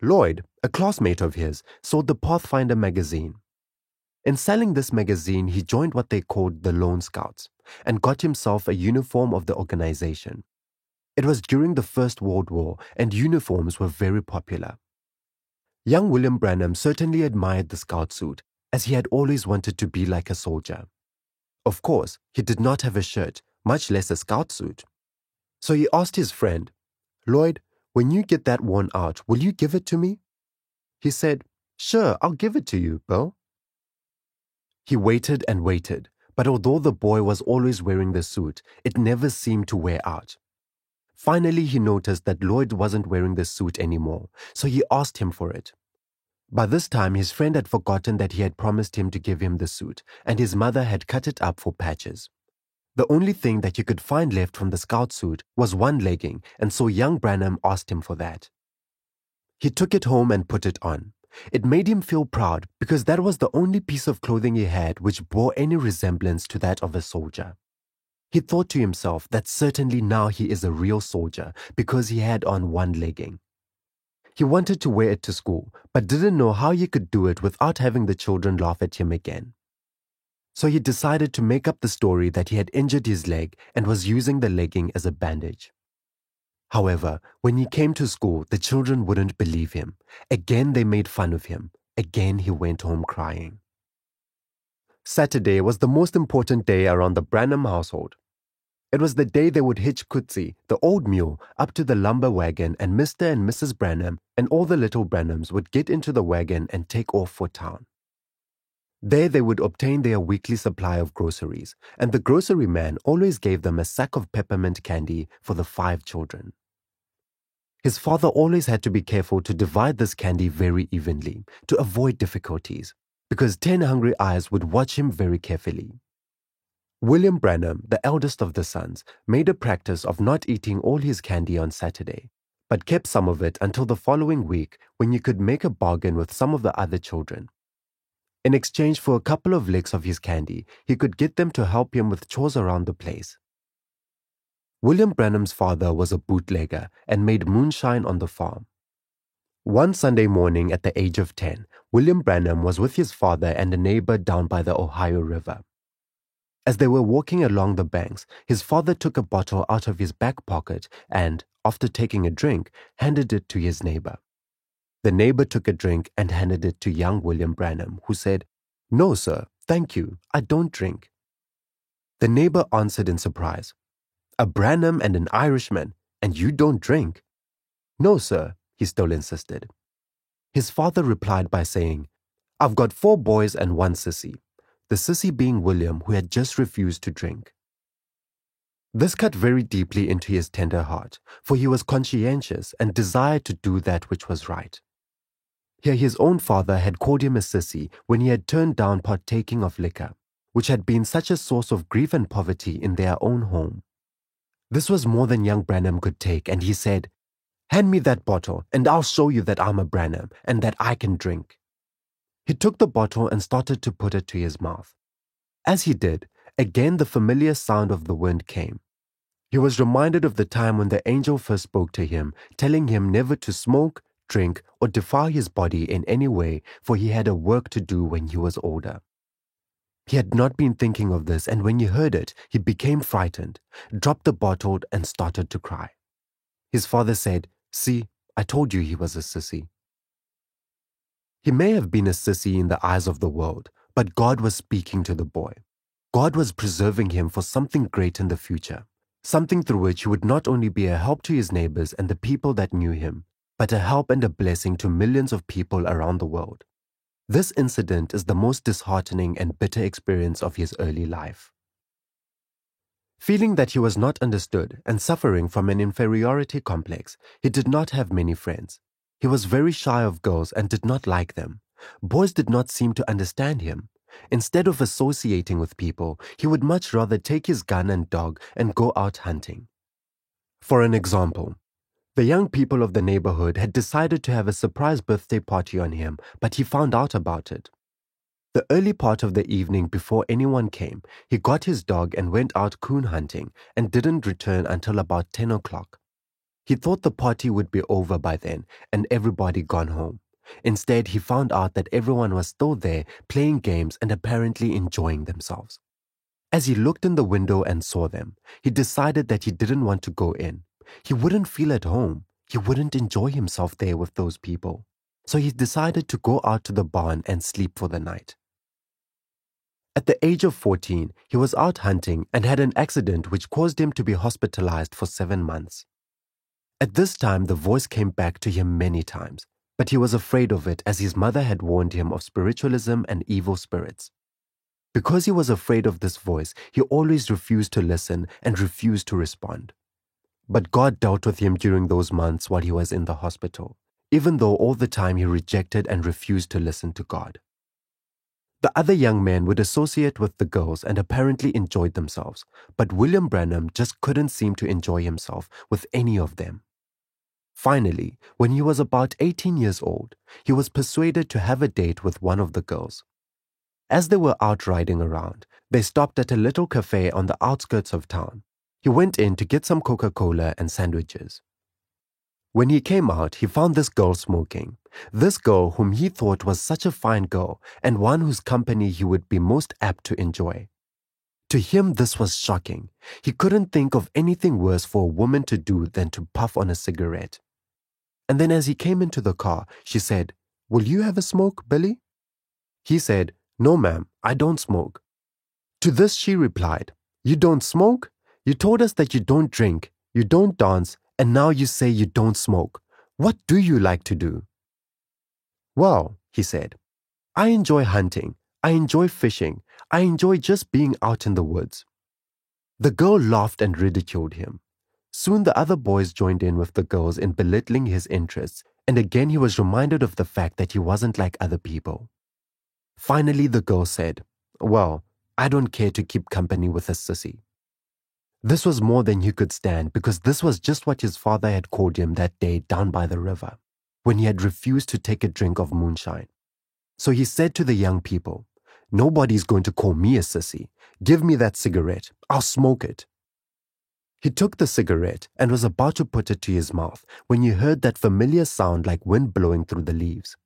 Lloyd, a classmate of his, sold the Pathfinder magazine. In selling this magazine, he joined what they called the Lone Scouts and got himself a uniform of the organization. It was during the First World War, and uniforms were very popular. Young William Branham certainly admired the scout suit, as he had always wanted to be like a soldier. Of course, he did not have a shirt, much less a scout suit. So he asked his friend, "Lloyd, when you get that worn out, will you give it to me?" He said, "Sure, I'll give it to you, Bill." He waited and waited, but although the boy was always wearing the suit, it never seemed to wear out. Finally, he noticed that Lloyd wasn't wearing the suit anymore, so he asked him for it. By this time, his friend had forgotten that he had promised him to give him the suit, and his mother had cut it up for patches. The only thing that you could find left from the scout suit was one legging, and so young Branham asked him for that. He took it home and put it on. It made him feel proud because that was the only piece of clothing he had which bore any resemblance to that of a soldier. He thought to himself that certainly now he is a real soldier because he had on one legging. He wanted to wear it to school, but didn't know how he could do it without having the children laugh at him again. So he decided to make up the story that he had injured his leg and was using the legging as a bandage. However, when he came to school, the children wouldn't believe him. Again, they made fun of him. Again, he went home crying. Saturday was the most important day around the Branham household. It was the day they would hitch Kutsi, the old mule, up to the lumber wagon, and Mr. and Mrs. Branham and all the little Branhams would get into the wagon and take off for town. There they would obtain their weekly supply of groceries, and the grocery man always gave them a sack of peppermint candy for the 5 children. His father always had to be careful to divide this candy very evenly to avoid difficulties, because 10 hungry eyes would watch him very carefully. William Branham, the eldest of the sons, made a practice of not eating all his candy on Saturday, but kept some of it until the following week when he could make a bargain with some of the other children. In exchange for a couple of licks of his candy, he could get them to help him with chores around the place. William Branham's father was a bootlegger and made moonshine on the farm. One Sunday morning at the age of 10, William Branham was with his father and a neighbor down by the Ohio River. As they were walking along the banks, his father took a bottle out of his back pocket and, after taking a drink, handed it to his neighbor. The neighbor took a drink and handed it to young William Branham, who said, "No, sir, thank you, I don't drink." The neighbor answered in surprise, "A Branham and an Irishman, and you don't drink?" "No, sir," he still insisted. His father replied by saying, "I've got 4 boys and 1 sissy," the sissy being William, who had just refused to drink. This cut very deeply into his tender heart, for he was conscientious and desired to do that which was right. Here his own father had called him a sissy when he had turned down partaking of liquor, which had been such a source of grief and poverty in their own home. This was more than young Branham could take, and he said, "Hand me that bottle, and I'll show you that I'm a Branham and that I can drink." He took the bottle and started to put it to his mouth. As he did, again the familiar sound of the wind came. He was reminded of the time when the angel first spoke to him, telling him never to smoke, drink, or defile his body in any way, for he had a work to do when he was older. He had not been thinking of this, and when he heard it, he became frightened, dropped the bottle, and started to cry. His father said, "See, I told you he was a sissy." He may have been a sissy in the eyes of the world, but God was speaking to the boy. God was preserving him for something great in the future, something through which he would not only be a help to his neighbors and the people that knew him, but a help and a blessing to millions of people around the world. This incident is the most disheartening and bitter experience of his early life. Feeling that he was not understood and suffering from an inferiority complex, he did not have many friends. He was very shy of girls and did not like them. Boys did not seem to understand him. Instead of associating with people, he would much rather take his gun and dog and go out hunting. For an example, the young people of the neighborhood had decided to have a surprise birthday party on him, but he found out about it. The early part of the evening before anyone came, he got his dog and went out coon hunting and didn't return until about 10 o'clock. He thought the party would be over by then and everybody gone home. Instead, he found out that everyone was still there playing games and apparently enjoying themselves. As he looked in the window and saw them, he decided that he didn't want to go in. He wouldn't feel at home. He wouldn't enjoy himself there with those people. So he decided to go out to the barn and sleep for the night. At the age of 14, he was out hunting and had an accident which caused him to be hospitalized for 7 months. At this time, the voice came back to him many times, but he was afraid of it as his mother had warned him of spiritualism and evil spirits. Because he was afraid of this voice, he always refused to listen and refused to respond. But God dealt with him during those months while he was in the hospital, even though all the time he rejected and refused to listen to God. The other young men would associate with the girls and apparently enjoyed themselves, but William Branham just couldn't seem to enjoy himself with any of them. Finally, when he was about 18 years old, he was persuaded to have a date with one of the girls. As they were out riding around, they stopped at a little cafe on the outskirts of town. He went in to get some Coca-Cola and sandwiches. When he came out, he found this girl smoking. This girl whom he thought was such a fine girl and one whose company he would be most apt to enjoy. To him, this was shocking. He couldn't think of anything worse for a woman to do than to puff on a cigarette. And then as he came into the car, she said, "Will you have a smoke, Billy?" He said, "No, ma'am, I don't smoke." To this she replied, "You don't smoke? You told us that you don't drink, you don't dance, and now you say you don't smoke. What do you like to do?" "Well," he said, "I enjoy hunting, I enjoy fishing, I enjoy just being out in the woods." The girl laughed and ridiculed him. Soon the other boys joined in with the girls in belittling his interests, and again he was reminded of the fact that he wasn't like other people. Finally, the girl said, "Well, I don't care to keep company with a sissy." This was more than he could stand because this was just what his father had called him that day down by the river, when he had refused to take a drink of moonshine. So he said to the young people, "Nobody's going to call me a sissy. Give me that cigarette. I'll smoke it." He took the cigarette and was about to put it to his mouth when he heard that familiar sound like wind blowing through the leaves.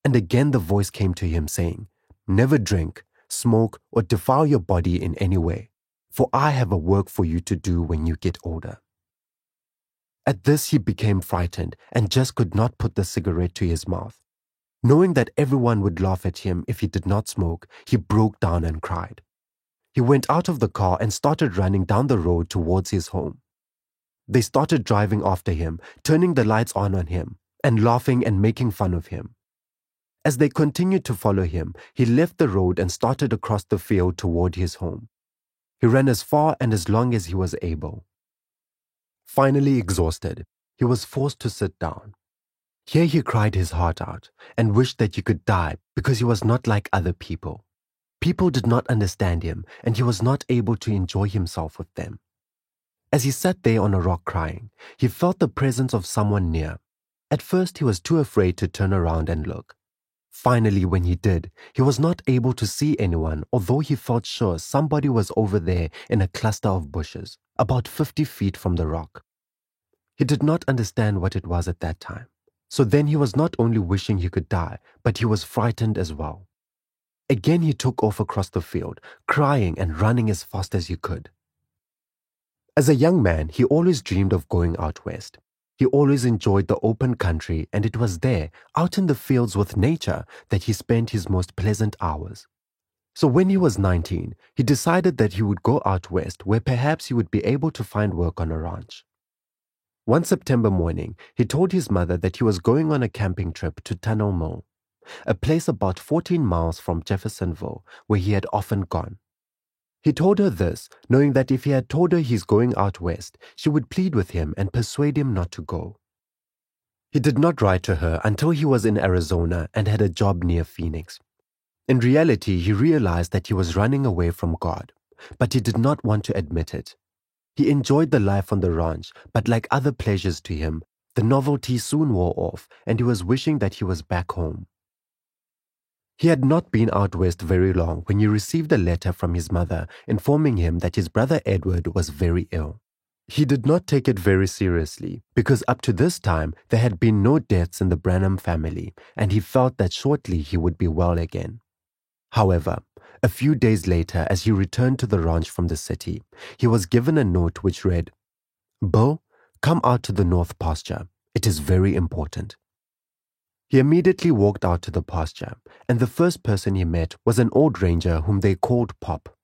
And again the voice came to him saying, "Never drink, smoke, or defile your body in any way, for I have a work for you to do when you get older." At this he became frightened and just could not put the cigarette to his mouth. Knowing that everyone would laugh at him if he did not smoke, he broke down and cried. He went out of the car and started running down the road towards his home. They started driving after him, turning the lights on him, and laughing and making fun of him. As they continued to follow him, he left the road and started across the field toward his home. He ran as far and as long as he was able. Finally exhausted, he was forced to sit down. Here he cried his heart out and wished that he could die because he was not like other people. People did not understand him, and he was not able to enjoy himself with them. As he sat there on a rock crying, he felt the presence of someone near. At first he was too afraid to turn around and look. Finally, when he did, he was not able to see anyone, although he felt sure somebody was over there in a cluster of bushes, about 50 feet from the rock. He did not understand what it was at that time. So then he was not only wishing he could die, but he was frightened as well. Again he took off across the field, crying and running as fast as he could. As a young man, he always dreamed of going out west. He always enjoyed the open country, and it was there, out in the fields with nature, that he spent his most pleasant hours. So when he was 19, he decided that he would go out west where perhaps he would be able to find work on a ranch. One September morning, he told his mother that he was going on a camping trip to Tunnel Mill, a place about 14 miles from Jeffersonville, where he had often gone. He told her this, knowing that if he had told her he's going out west, she would plead with him and persuade him not to go. He did not write to her until he was in Arizona and had a job near Phoenix. In reality, he realized that he was running away from God, but he did not want to admit it. He enjoyed the life on the ranch, but like other pleasures to him, the novelty soon wore off, and he was wishing that he was back home. He had not been out west very long when he received a letter from his mother informing him that his brother Edward was very ill. He did not take it very seriously because up to this time there had been no deaths in the Branham family, and he felt that shortly he would be well again. However, a few days later, as he returned to the ranch from the city, he was given a note which read, "Bo, come out to the north pasture. It is very important." He immediately walked out to the pasture, and the first person he met was an old ranger whom they called Pop.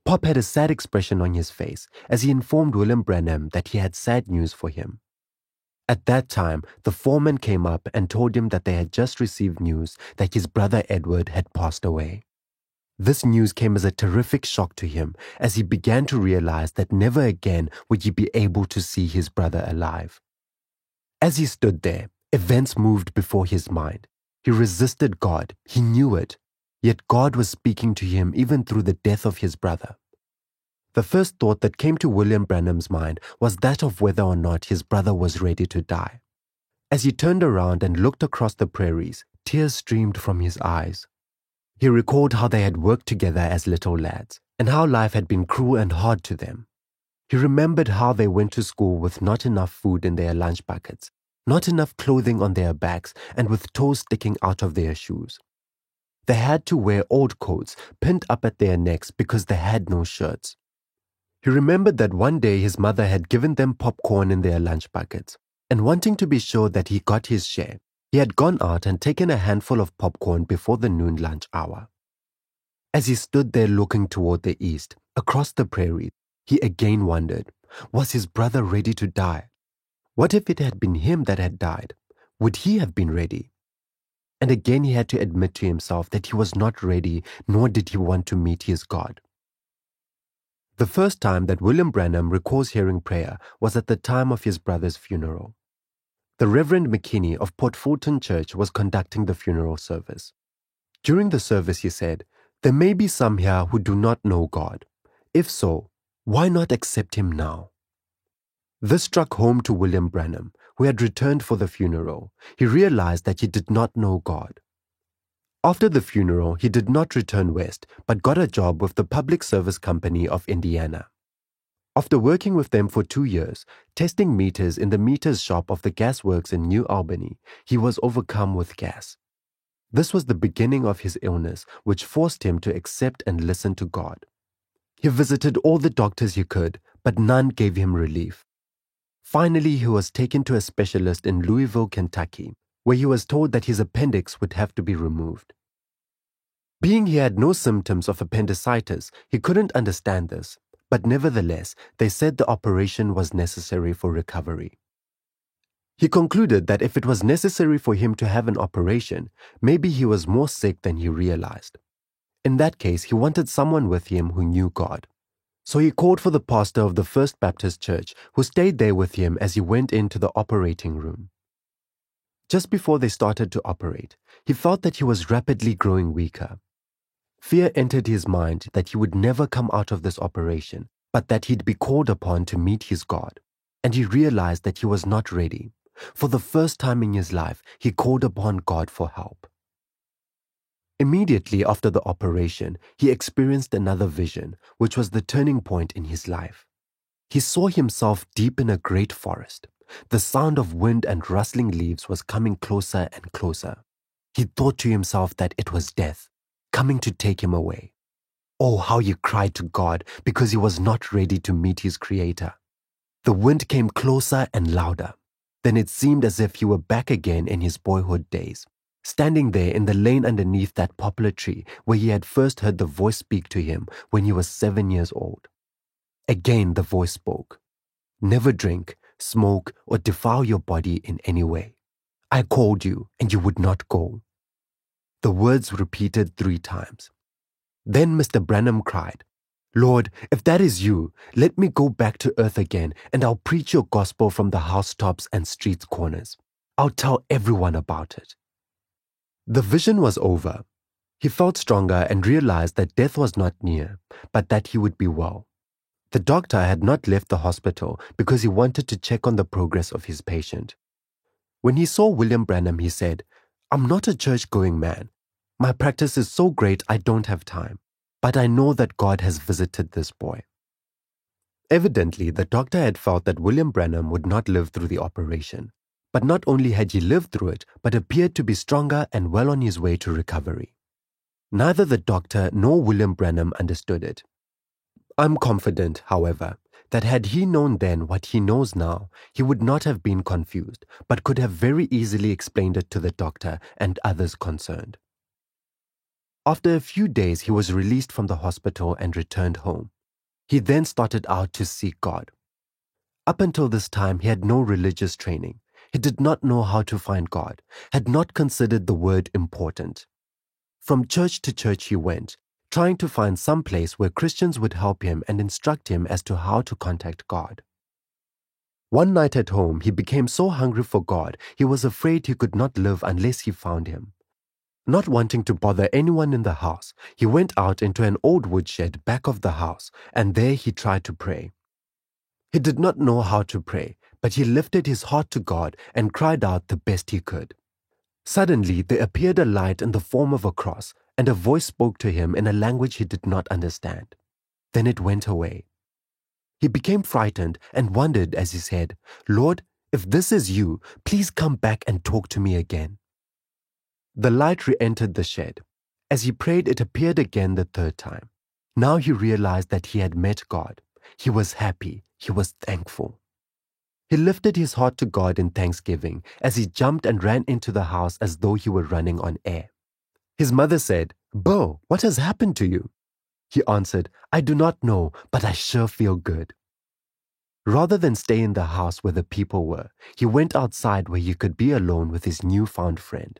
Pop had a sad expression on his face as he informed William Branham that he had sad news for him. At that time, the foreman came up and told him that they had just received news that his brother Edward had passed away. This news came as a terrific shock to him as he began to realize that never again would he be able to see his brother alive. As he stood there, events moved before his mind. He resisted God. He knew it. Yet God was speaking to him even through the death of his brother. The first thought that came to William Branham's mind was that of whether or not his brother was ready to die. As he turned around and looked across the prairies, tears streamed from his eyes. He recalled how they had worked together as little lads, and how life had been cruel and hard to them. He remembered how they went to school with not enough food in their lunch buckets, not enough clothing on their backs, and with toes sticking out of their shoes. They had to wear old coats pinned up at their necks because they had no shirts. He remembered that one day his mother had given them popcorn in their lunch buckets, and wanting to be sure that he got his share, he had gone out and taken a handful of popcorn before the noon lunch hour. As he stood there looking toward the east, across the prairie, he again wondered, was his brother ready to die? What if it had been him that had died? Would he have been ready? And again he had to admit to himself that he was not ready, nor did he want to meet his God. The first time that William Branham recalls hearing prayer was at the time of his brother's funeral. The Reverend McKinney of Port Fulton Church was conducting the funeral service. During the service, he said, "There may be some here who do not know God. If so, why not accept Him now?" This struck home to William Branham, who had returned for the funeral. He realized that he did not know God. After the funeral, he did not return west, but got a job with the Public Service Company of Indiana. After working with them for 2 years, testing meters in the meters shop of the gas works in New Albany, he was overcome with gas. This was the beginning of his illness, which forced him to accept and listen to God. He visited all the doctors he could, but none gave him relief. Finally, he was taken to a specialist in Louisville, Kentucky, where he was told that his appendix would have to be removed. Being he had no symptoms of appendicitis, he couldn't understand this, but nevertheless, they said the operation was necessary for recovery. He concluded that if it was necessary for him to have an operation, maybe he was more sick than he realized. In that case, he wanted someone with him who knew God. So he called for the pastor of the First Baptist Church, who stayed there with him as he went into the operating room. Just before they started to operate, he felt that he was rapidly growing weaker. Fear entered his mind that he would never come out of this operation, but that he'd be called upon to meet his God. And he realized that he was not ready. For the first time in his life, he called upon God for help. Immediately after the operation, he experienced another vision, which was the turning point in his life. He saw himself deep in a great forest. The sound of wind and rustling leaves was coming closer and closer. He thought to himself that it was death, coming to take him away. Oh, how he cried to God because he was not ready to meet his Creator. The wind came closer and louder. Then it seemed as if he were back again in his boyhood days, standing there in the lane underneath that poplar tree where he had first heard the voice speak to him when he was 7 years old. Again the voice spoke. "Never drink, smoke, or defile your body in any way. I called you, and you would not go." The words repeated 3 times. Then Mr. Branham cried, "Lord, if that is you, let me go back to earth again, and I'll preach your gospel from the housetops and street corners. I'll tell everyone about it." The vision was over. He felt stronger and realized that death was not near, but that he would be well. The doctor had not left the hospital because he wanted to check on the progress of his patient. When he saw William Branham, he said, "I'm not a church-going man. My practice is so great I don't have time, but I know that God has visited this boy." Evidently, the doctor had felt that William Branham would not live through the operation. But not only had he lived through it, but appeared to be stronger and well on his way to recovery. Neither the doctor nor William Branham understood it. I'm confident, however, that had he known then what he knows now, he would not have been confused, but could have very easily explained it to the doctor and others concerned. After a few days, he was released from the hospital and returned home. He then started out to seek God. Up until this time, he had no religious training. He did not know how to find God, had not considered the word important. From church to church he went, trying to find some place where Christians would help him and instruct him as to how to contact God. One night at home, he became so hungry for God, he was afraid he could not live unless he found him. Not wanting to bother anyone in the house, he went out into an old woodshed back of the house, and there he tried to pray. He did not know how to pray, but he lifted his heart to God and cried out the best he could. Suddenly, there appeared a light in the form of a cross, and a voice spoke to him in a language he did not understand. Then it went away. He became frightened and wondered as he said, "Lord, if this is you, please come back and talk to me again." The light re-entered the shed. As he prayed, it appeared again the third time. Now he realized that he had met God. He was happy. He was thankful. He lifted his heart to God in thanksgiving as he jumped and ran into the house as though he were running on air. His mother said, "Bo, what has happened to you?" He answered, "I do not know, but I sure feel good." Rather than stay in the house where the people were, he went outside where he could be alone with his newfound friend.